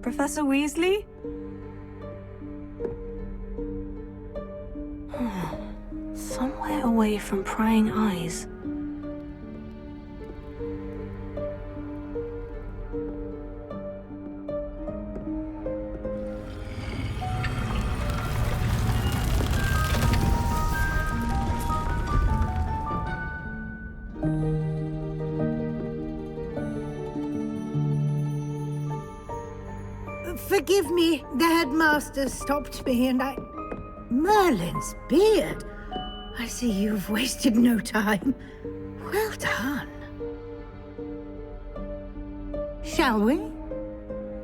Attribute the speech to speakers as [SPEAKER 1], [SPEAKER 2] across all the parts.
[SPEAKER 1] Professor Weasley? Somewhere away from prying eyes.
[SPEAKER 2] Forgive me, the headmaster stopped me and I... Merlin's beard! I see you've wasted no time. Well done. Shall we?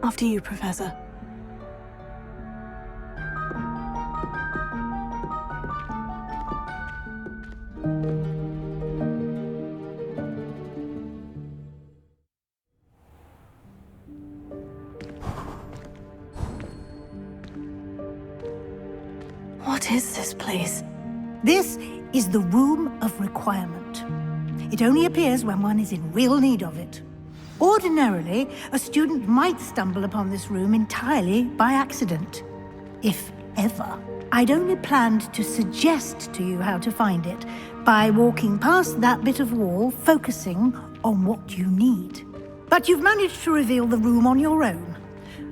[SPEAKER 1] After you, Professor. What is this place?
[SPEAKER 2] This is the Room of Requirement. It only appears when one is in real need of it. Ordinarily, a student might stumble upon this room entirely by accident. If ever. I'd only planned to suggest to you how to find it by walking past that bit of wall, focusing on what you need. But you've managed to reveal the room on your own.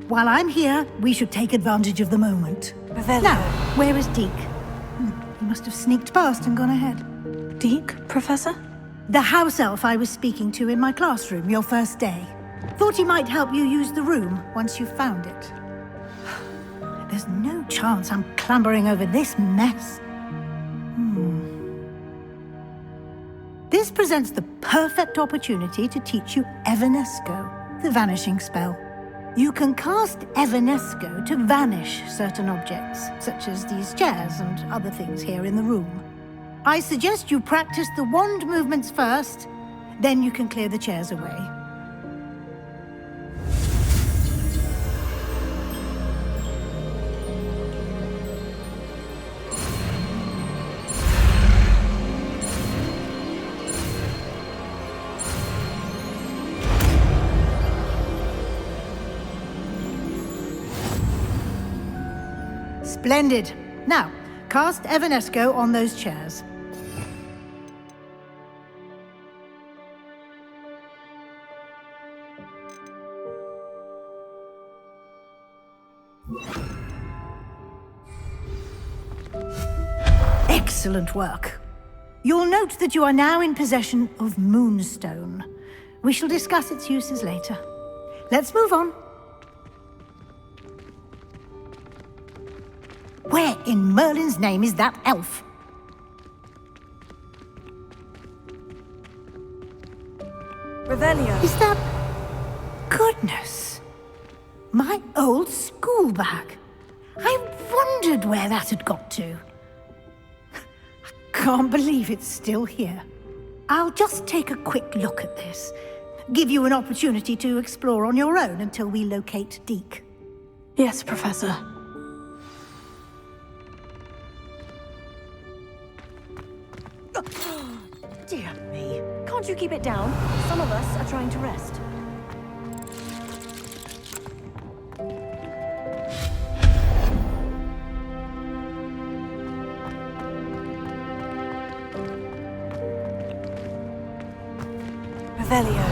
[SPEAKER 2] While I'm here, we should take advantage of the moment. Now, where is Deek? He must have sneaked past and gone ahead.
[SPEAKER 1] Deek, Professor?
[SPEAKER 2] The house elf I was speaking to in my classroom your first day. Thought he might help you use the room once you've found it. There's no chance I'm clambering over this mess. This presents the perfect opportunity to teach you Evanesco, the vanishing spell. You can cast Evanesco to vanish certain objects, such as these chairs and other things here in the room. I suggest you practice the wand movements first, then you can clear the chairs away. Splendid. Now, cast Evanesco on those chairs. Excellent work. You'll note that you are now in possession of Moonstone. We shall discuss its uses later. Let's move on. Where in Merlin's name is that elf?
[SPEAKER 1] Revelio.
[SPEAKER 2] Is that... Goodness. My old school bag. I wondered where that had got to. I can't believe it's still here. I'll just take a quick look at this. Give you an opportunity to explore on your own until we locate Deek.
[SPEAKER 1] Yes, Professor.
[SPEAKER 3] Dear me. Can't you keep it down? Some of us are trying to rest.
[SPEAKER 1] Revelio.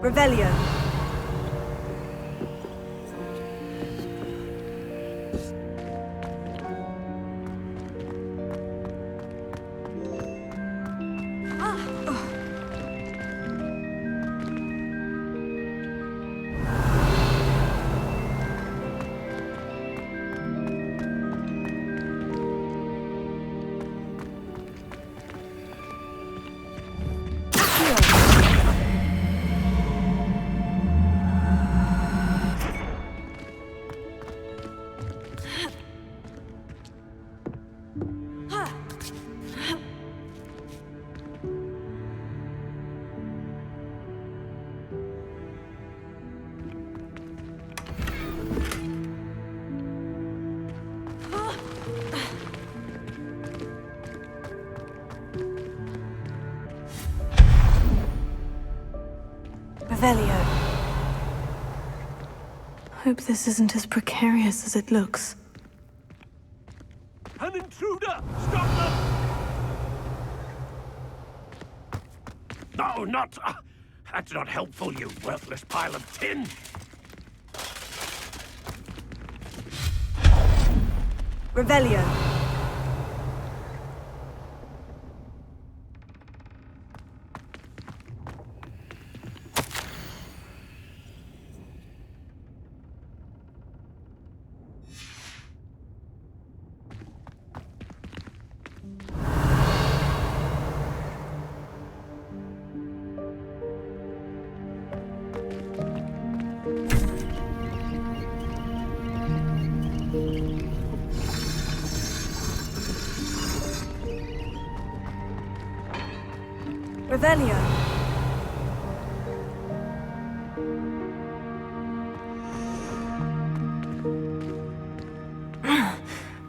[SPEAKER 1] Revelio. Revelio. Hope this isn't as precarious as it looks.
[SPEAKER 4] An intruder! Stop them! No, not... that's not helpful, you worthless pile of tin!
[SPEAKER 1] Revelio. Revelio.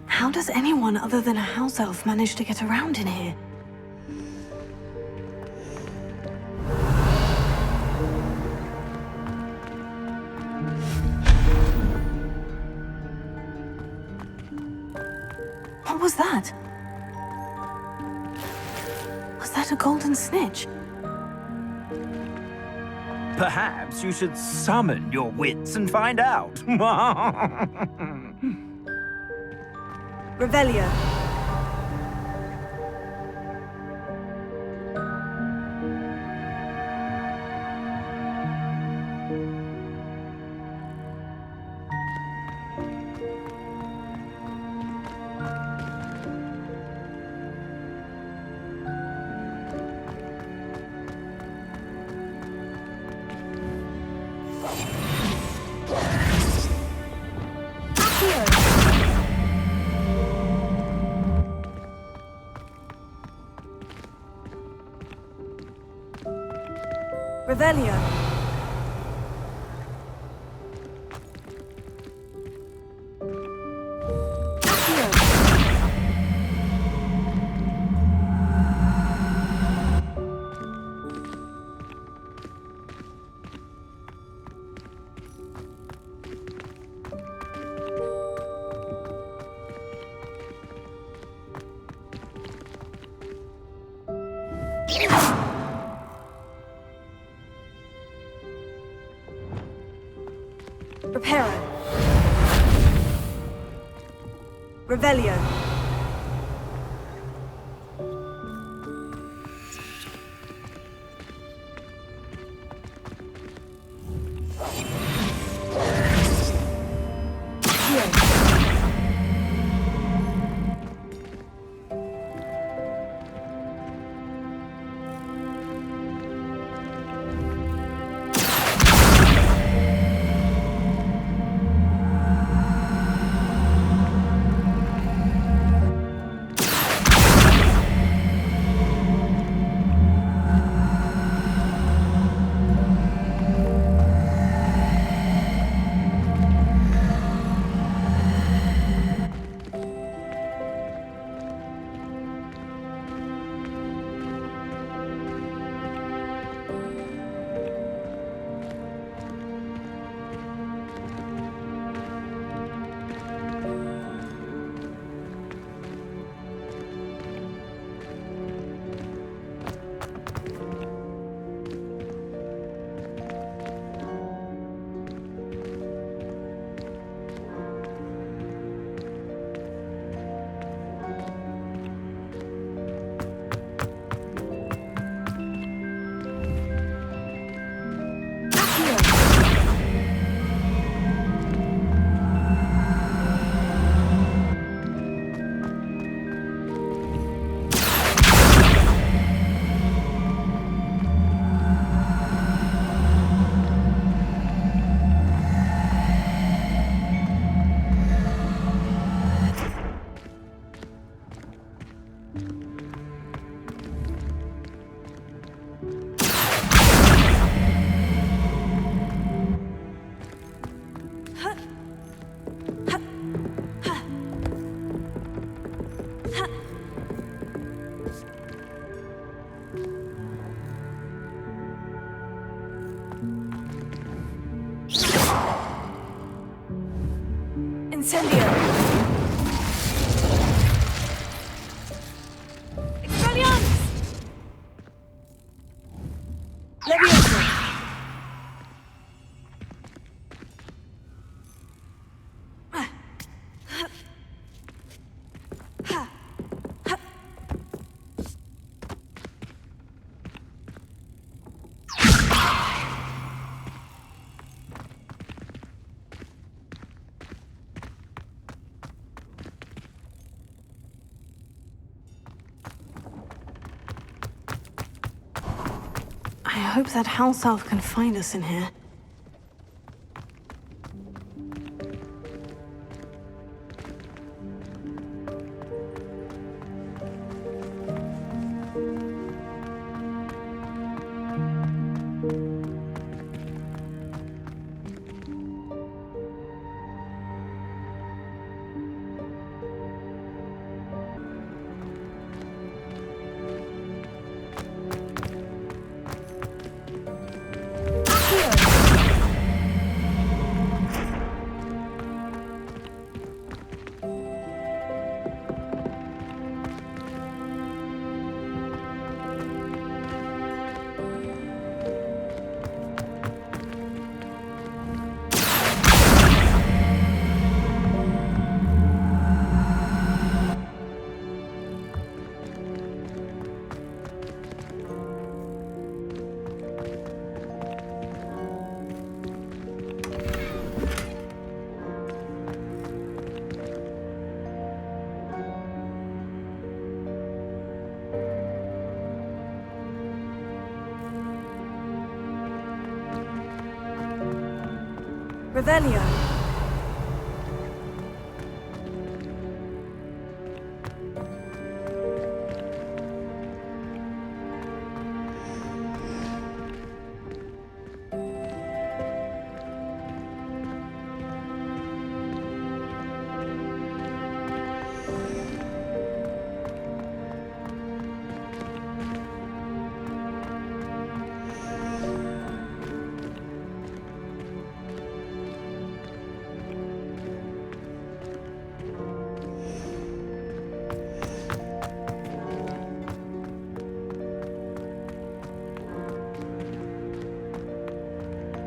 [SPEAKER 1] How does anyone other than a house elf manage to get around in here? What was that? Was that a Golden Snitch?
[SPEAKER 5] Perhaps you should summon your wits and find out.
[SPEAKER 1] Revelio. Revelio. Reparo. Revelio.
[SPEAKER 3] Incendio! Expelliarmus! Leviosa!
[SPEAKER 1] I hope that house elf can find us in here.
[SPEAKER 3] Revelio.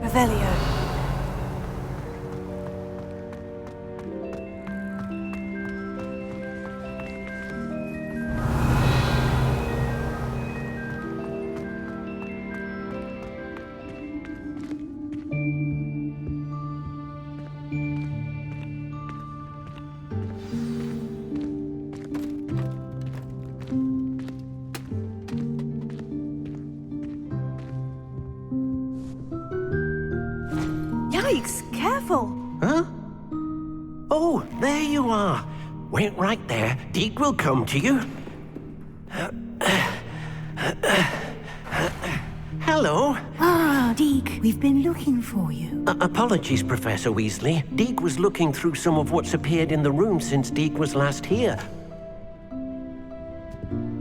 [SPEAKER 3] Revelio. Yikes, careful!
[SPEAKER 4] Huh? Oh, there you are. Wait right there. Deek will come to you. Hello.
[SPEAKER 2] Ah, Deek, we've been looking for you.
[SPEAKER 4] Apologies, Professor Weasley. Deek was looking through some of what's appeared in the room since Deek was last here.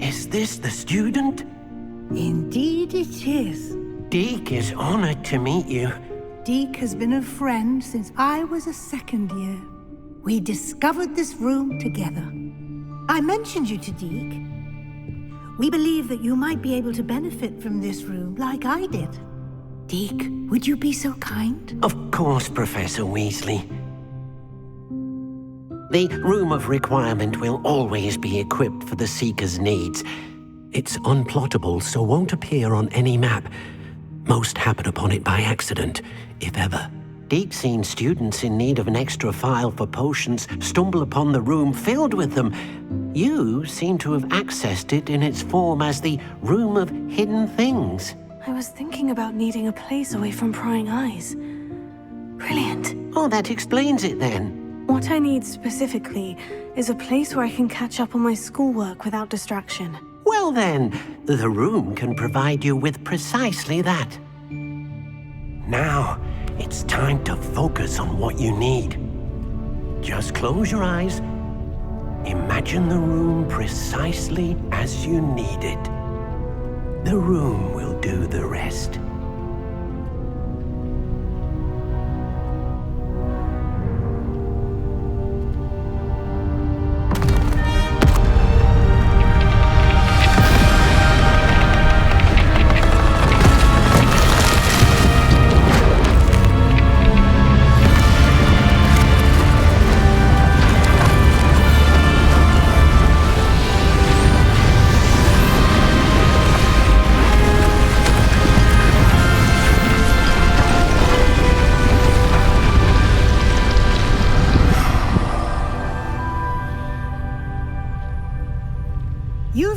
[SPEAKER 4] Is this the student?
[SPEAKER 2] Indeed it is.
[SPEAKER 4] Deek is honored to meet you.
[SPEAKER 2] Deek has been a friend since I was a second year. We discovered this room together. I mentioned you to Deek. We believe that you might be able to benefit from this room like I did. Deek, would you be so kind?
[SPEAKER 4] Of course, Professor Weasley. The Room of Requirement will always be equipped for the Seeker's needs. It's unplottable, so won't appear on any map. Most happen upon it by accident, if ever. Deek's seen students in need of an extra file for potions stumble upon the room filled with them. You seem to have accessed it in its form as the Room of Hidden Things.
[SPEAKER 1] I was thinking about needing a place away from prying eyes. Brilliant.
[SPEAKER 4] Oh, that explains it then.
[SPEAKER 1] What I need specifically is a place where I can catch up on my schoolwork without distraction.
[SPEAKER 4] Well then, the room can provide you with precisely that. Now, it's time to focus on what you need. Just close your eyes. Imagine the room precisely as you need it. The room will do the rest.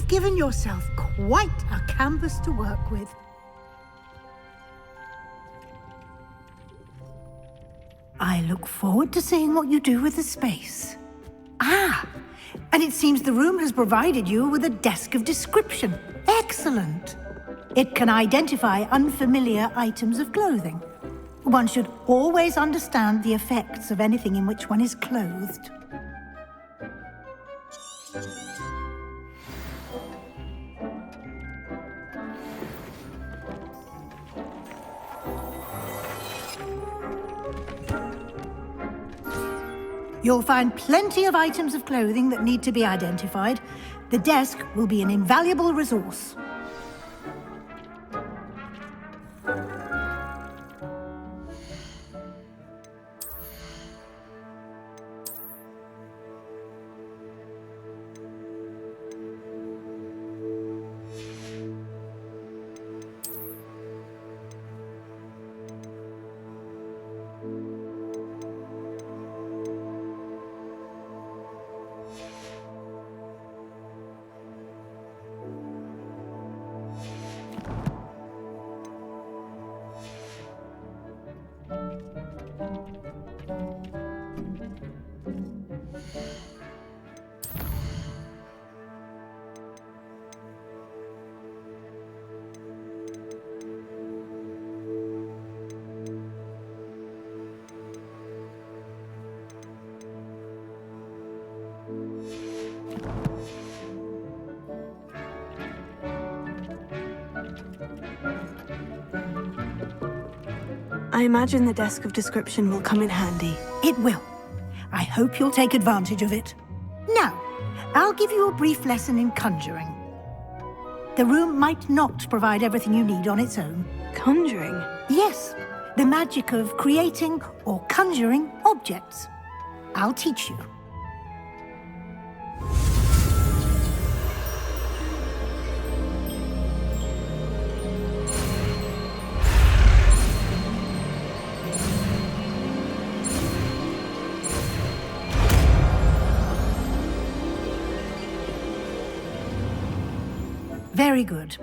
[SPEAKER 2] given yourself quite a canvas to work with. I look forward to seeing what you do with the space. Ah, and it seems the room has provided you with a desk of description. Excellent. It can identify unfamiliar items of clothing. One should always understand the effects of anything in which one is clothed. You'll find plenty of items of clothing that need to be identified. The desk will be an invaluable resource.
[SPEAKER 1] I imagine the desk of description will come in handy.
[SPEAKER 2] It will. I hope you'll take advantage of it. Now, I'll give you a brief lesson in conjuring. The room might not provide everything you need on its own.
[SPEAKER 1] Conjuring?
[SPEAKER 2] Yes, the magic of creating or conjuring objects. I'll teach you. Very good.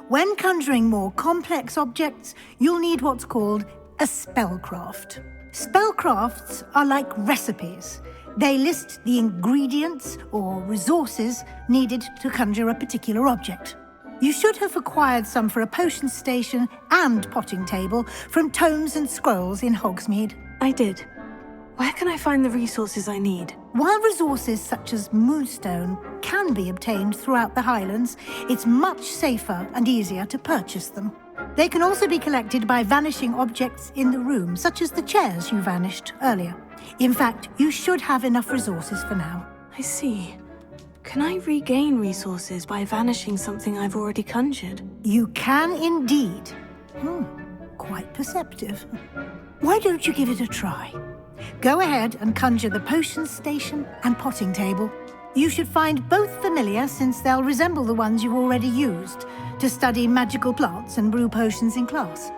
[SPEAKER 2] When conjuring more complex objects, you'll need what's called a spellcraft. Spellcrafts are like recipes. They list the ingredients or resources needed to conjure a particular object. You should have acquired some for a potion station and potting table from tomes and scrolls in Hogsmeade.
[SPEAKER 1] I did. Where can I find the resources I need?
[SPEAKER 2] While resources such as moonstone can be obtained throughout the Highlands, it's much safer and easier to purchase them. They can also be collected by vanishing objects in the room, such as the chairs you vanished earlier. In fact, you should have enough resources for now.
[SPEAKER 1] I see. Can I regain resources by vanishing something I've already conjured?
[SPEAKER 2] You can indeed. Quite perceptive. Why don't you give it a try? Go ahead and conjure the potion station and potting table. You should find both familiar, since they'll resemble the ones you've already used to study magical plants and brew potions in class.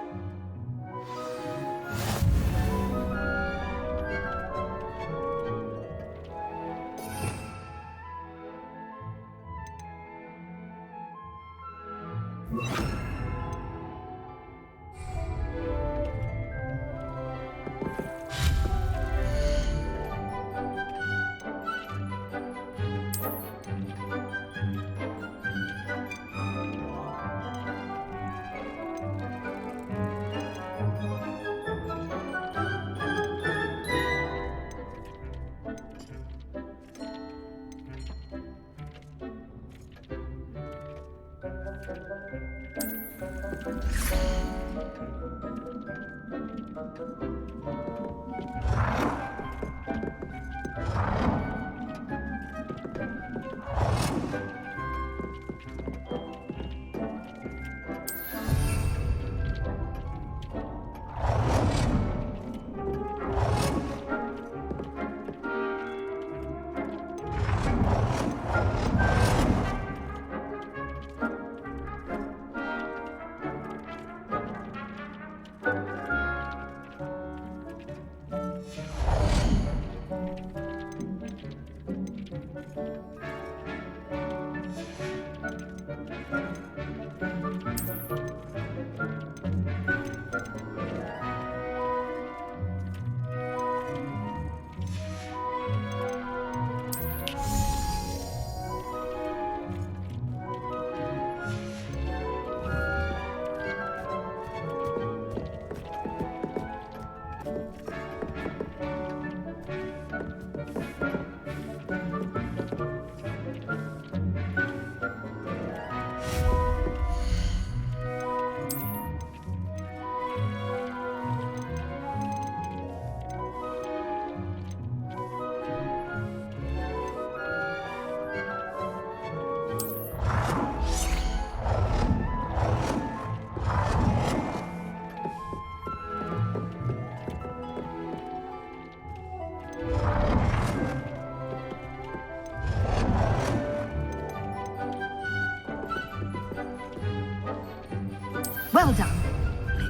[SPEAKER 2] Well done.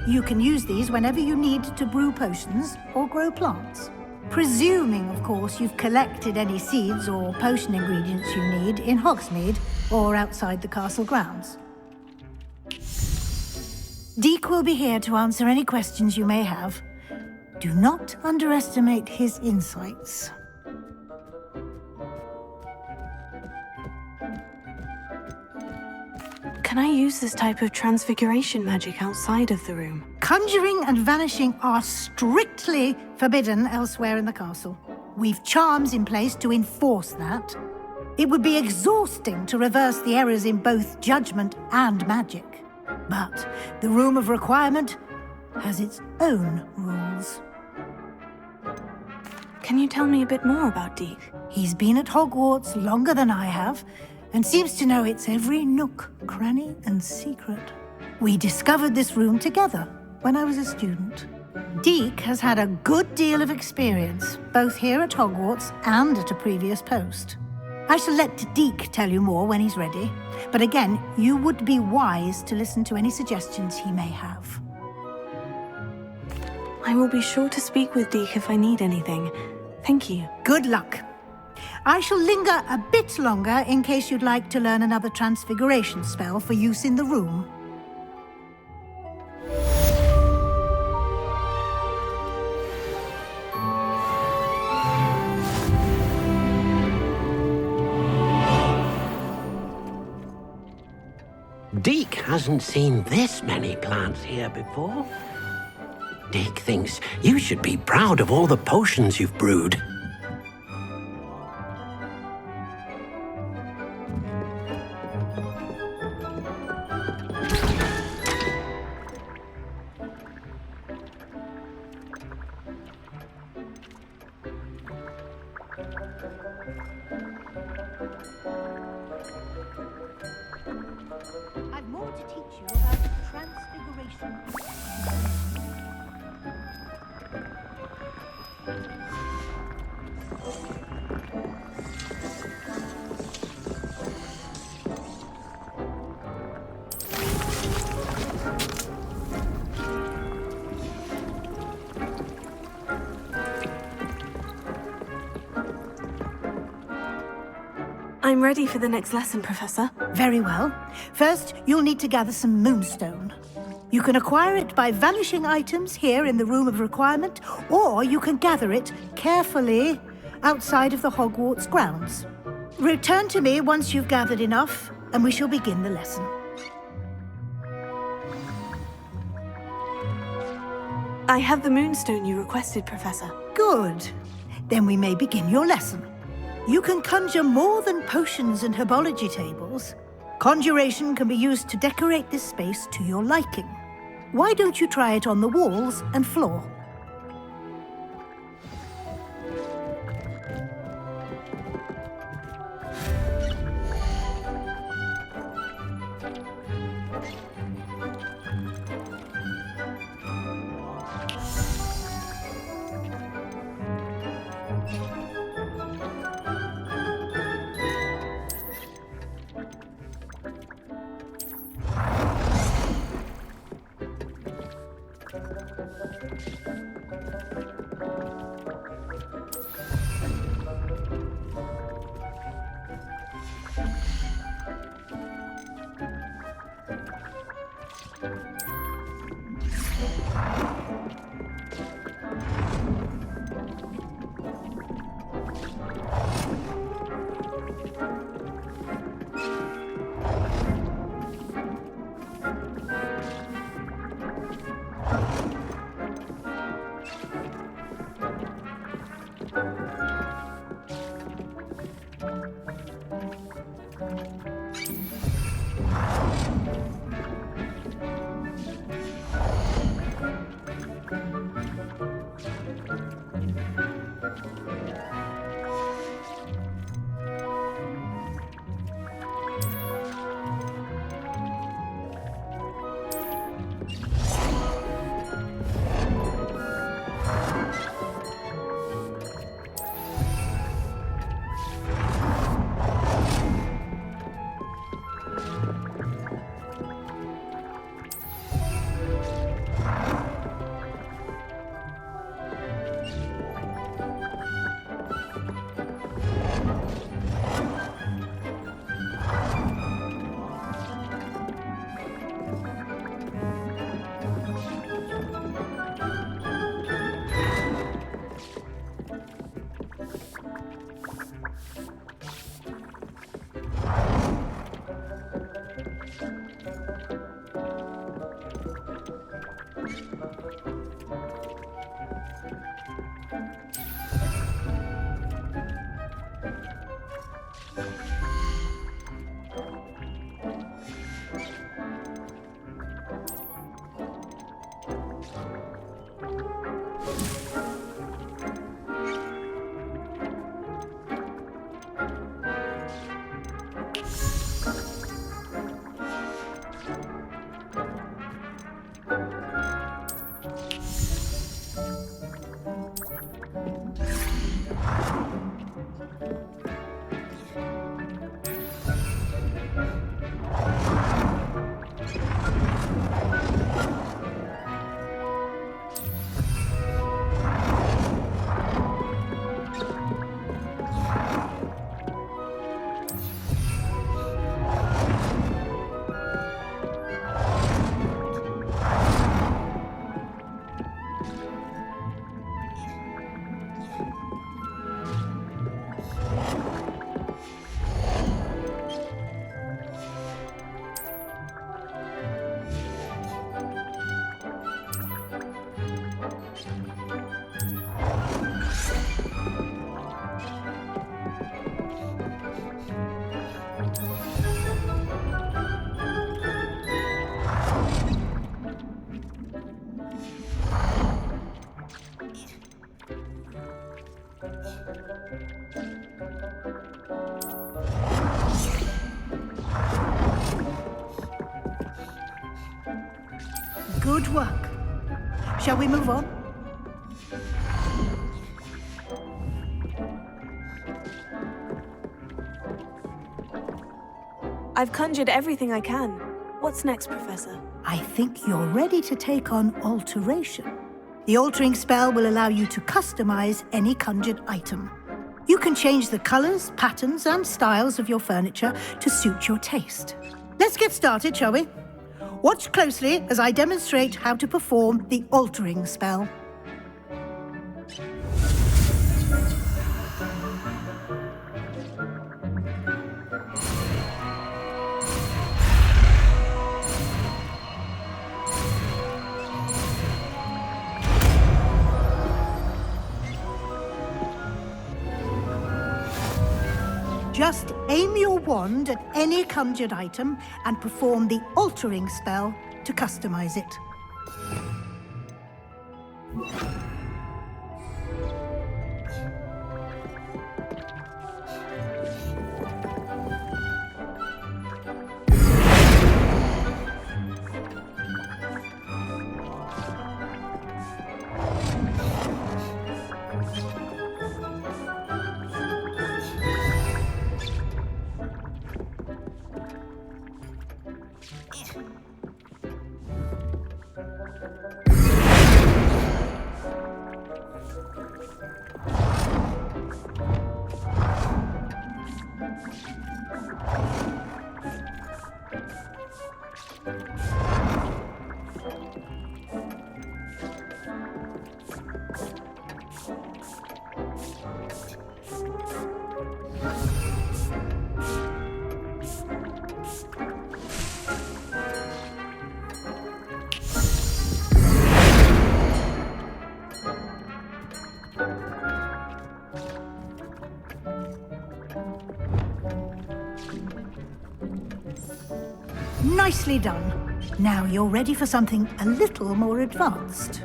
[SPEAKER 2] You can use these whenever you need to brew potions or grow plants. Presuming, of course, you've collected any seeds or potion ingredients you need in Hogsmeade or outside the castle grounds. Deek will be here to answer any questions you may have. Do not underestimate his insights.
[SPEAKER 1] Can I use this type of transfiguration magic outside of the room?
[SPEAKER 2] Conjuring and vanishing are strictly forbidden elsewhere in the castle. We've charms in place to enforce that. It would be exhausting to reverse the errors in both judgment and magic. But the Room of Requirement has its own rules.
[SPEAKER 1] Can you tell me a bit more about Deek?
[SPEAKER 2] He's been at Hogwarts longer than I have, and seems to know its every nook, cranny, and secret. We discovered this room together when I was a student. Deek has had a good deal of experience, both here at Hogwarts and at a previous post. I shall let Deek tell you more when he's ready, but again, you would be wise to listen to any suggestions he may have.
[SPEAKER 1] I will be sure to speak with Deek if I need anything. Thank you.
[SPEAKER 2] Good luck. I shall linger a bit longer in case you'd like to learn another transfiguration spell for use in the room.
[SPEAKER 4] Deek hasn't seen this many plants here before. Deek thinks you should be proud of all the potions you've brewed.
[SPEAKER 2] I've more to teach you about transfiguration.
[SPEAKER 1] I'm ready for the next lesson, Professor.
[SPEAKER 2] Very well. First, you'll need to gather some moonstone. You can acquire it by vanishing items here in the Room of Requirement, or you can gather it carefully outside of the Hogwarts grounds. Return to me once you've gathered enough, and we shall begin the lesson.
[SPEAKER 1] I have the moonstone you requested, Professor.
[SPEAKER 2] Good. Then we may begin your lesson. You can conjure more than potions and herbology tables. Conjuration can be used to decorate this space to your liking. Why don't you try it on the walls and floor? Good work. Shall we move on?
[SPEAKER 1] I've conjured everything I can. What's next, Professor?
[SPEAKER 2] I think you're ready to take on alteration. The altering spell will allow you to customize any conjured item. You can change the colors, patterns, and styles of your furniture to suit your taste. Let's get started, shall we? Watch closely as I demonstrate how to perform the altering spell. Just aim your wand at any conjured item and perform the altering spell to customize it. Nicely done. Now you're ready for something a little more advanced.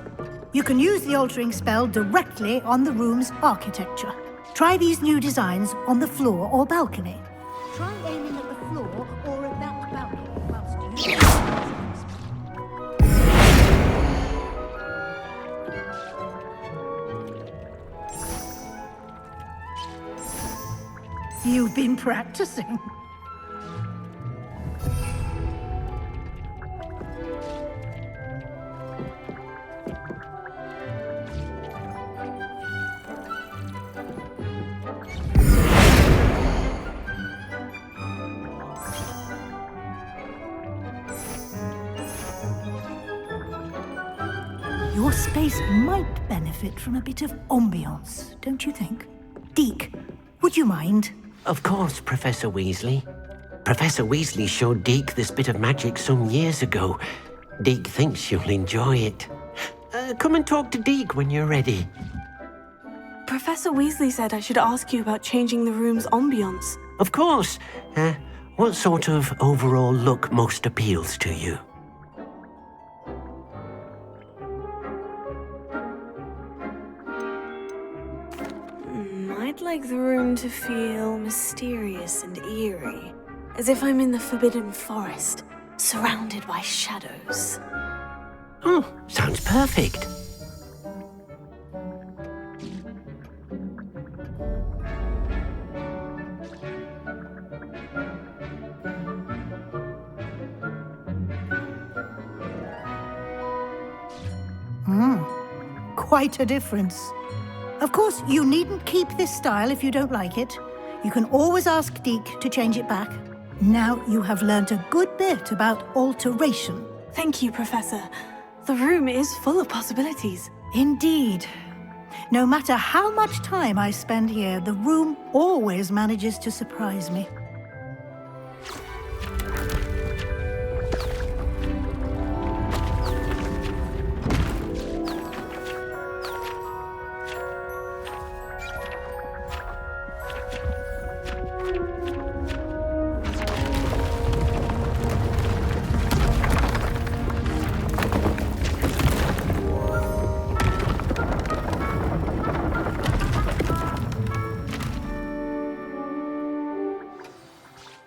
[SPEAKER 2] You can use the altering spell directly on the room's architecture. Try these new designs on the floor or balcony. Try aiming at the floor or at that balcony whilst you... You've been practicing. Your space might benefit from a bit of ambiance, don't you think? Deek, would you mind?
[SPEAKER 4] Of course, Professor Weasley. Professor Weasley showed Deek this bit of magic some years ago. Deek thinks you'll enjoy it. Come and talk to Deek when you're ready.
[SPEAKER 1] Professor Weasley said I should ask you about changing the room's ambiance.
[SPEAKER 4] Of course. What sort of overall look most appeals to you?
[SPEAKER 1] I'd like the room to feel mysterious and eerie, as if I'm in the Forbidden Forest, surrounded by shadows.
[SPEAKER 4] Oh, sounds perfect.
[SPEAKER 2] Quite a difference. Of course, you needn't keep this style if you don't like it. You can always ask Deek to change it back. Now you have learnt a good bit about alteration.
[SPEAKER 1] Thank you, Professor. The room is full of possibilities.
[SPEAKER 2] Indeed. No matter how much time I spend here, the room always manages to surprise me.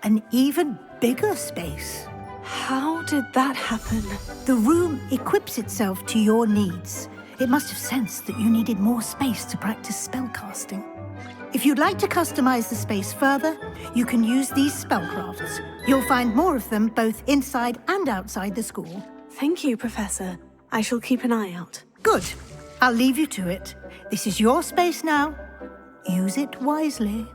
[SPEAKER 2] an even bigger space.
[SPEAKER 1] How did that happen?
[SPEAKER 2] The room equips itself to your needs. It must have sensed that you needed more space to practice spellcasting. If you'd like to customize the space further, you can use these spellcrafts. You'll find more of them both inside and outside the school.
[SPEAKER 1] Thank you, Professor. I shall keep an eye out.
[SPEAKER 2] Good. I'll leave you to it. This is your space now. Use it wisely.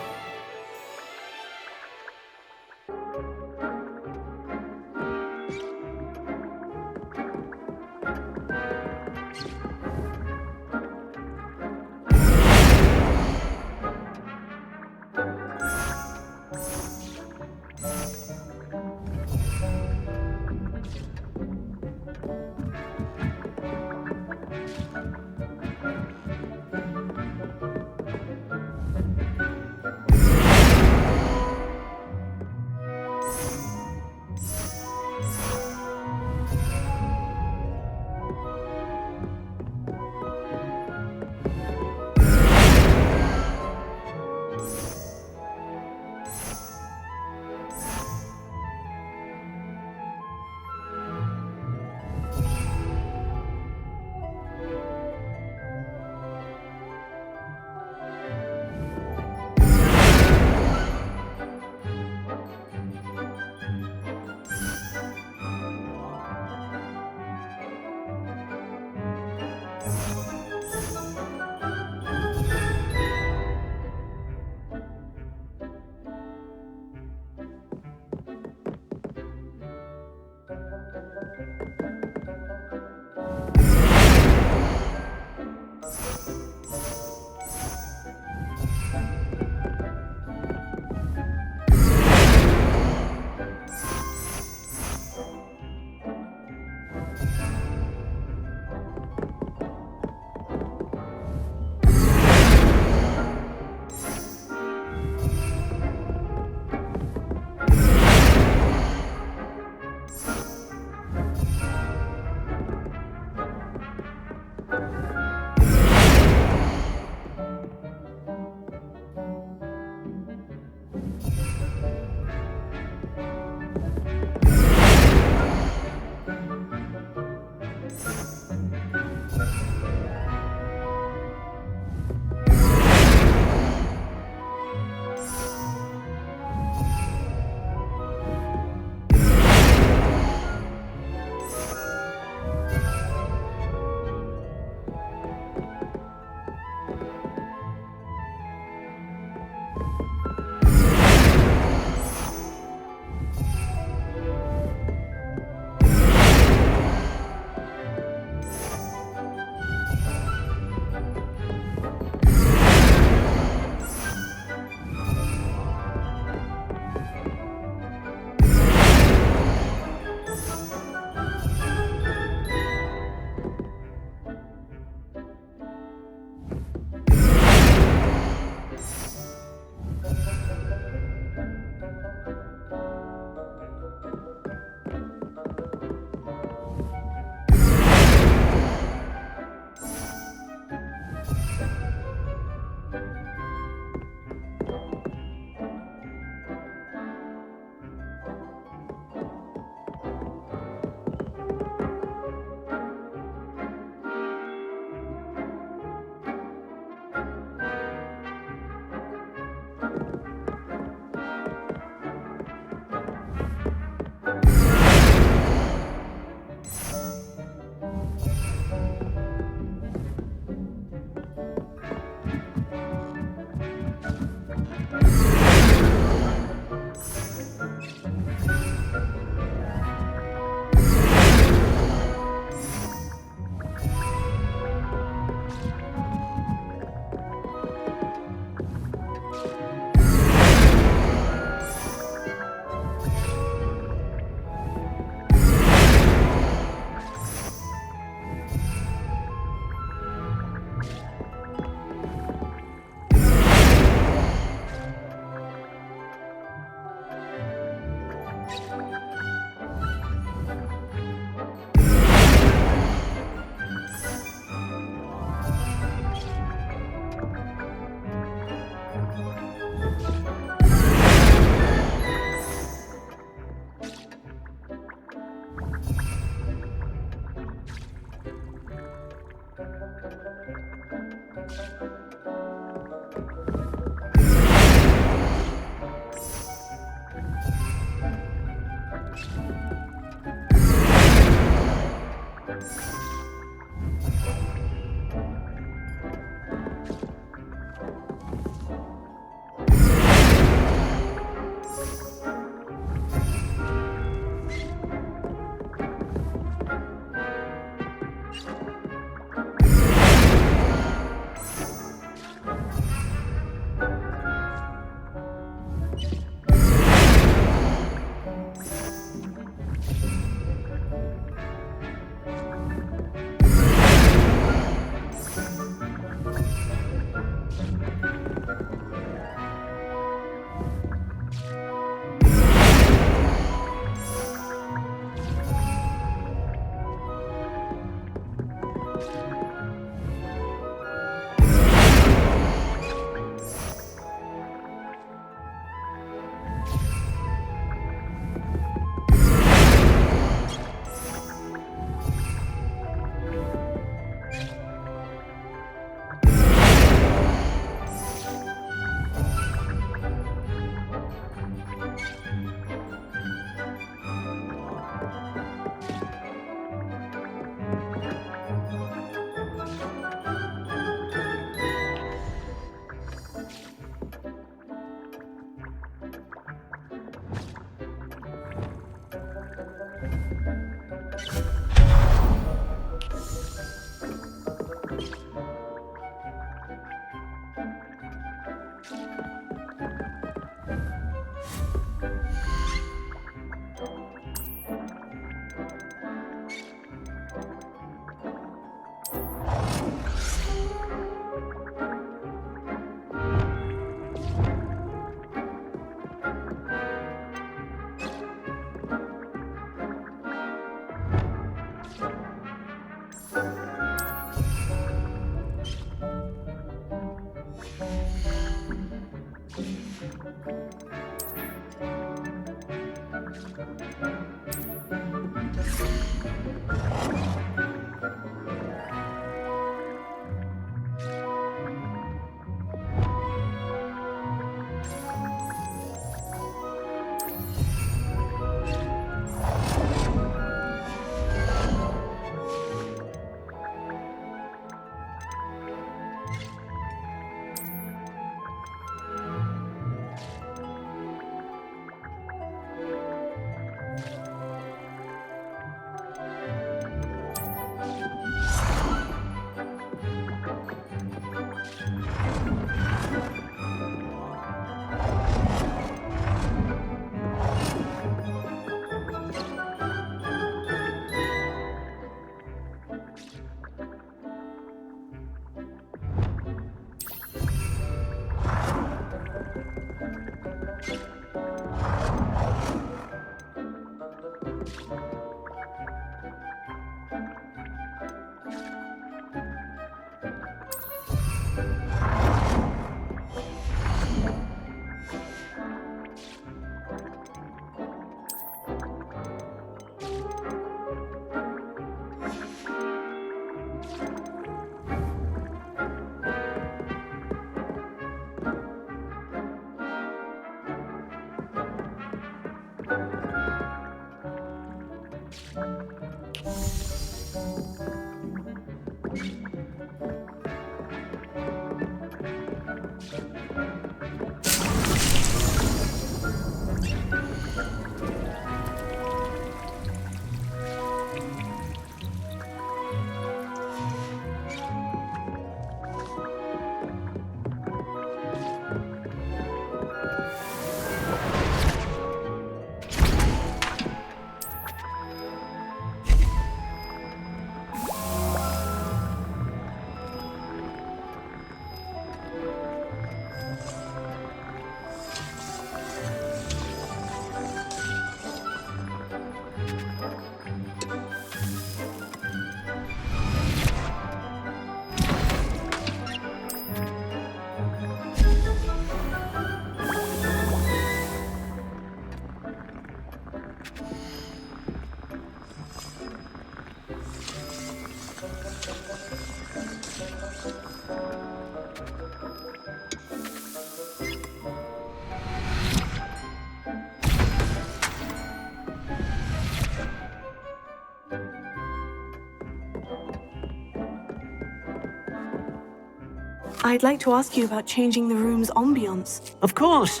[SPEAKER 1] I'd like to ask you about changing the room's ambiance.
[SPEAKER 4] Of course.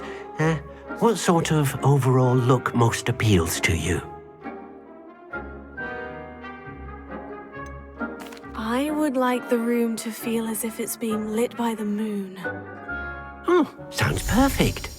[SPEAKER 4] What sort of overall look most appeals to you?
[SPEAKER 1] I would like the room to feel as if it's being lit by the moon.
[SPEAKER 4] Oh, sounds perfect.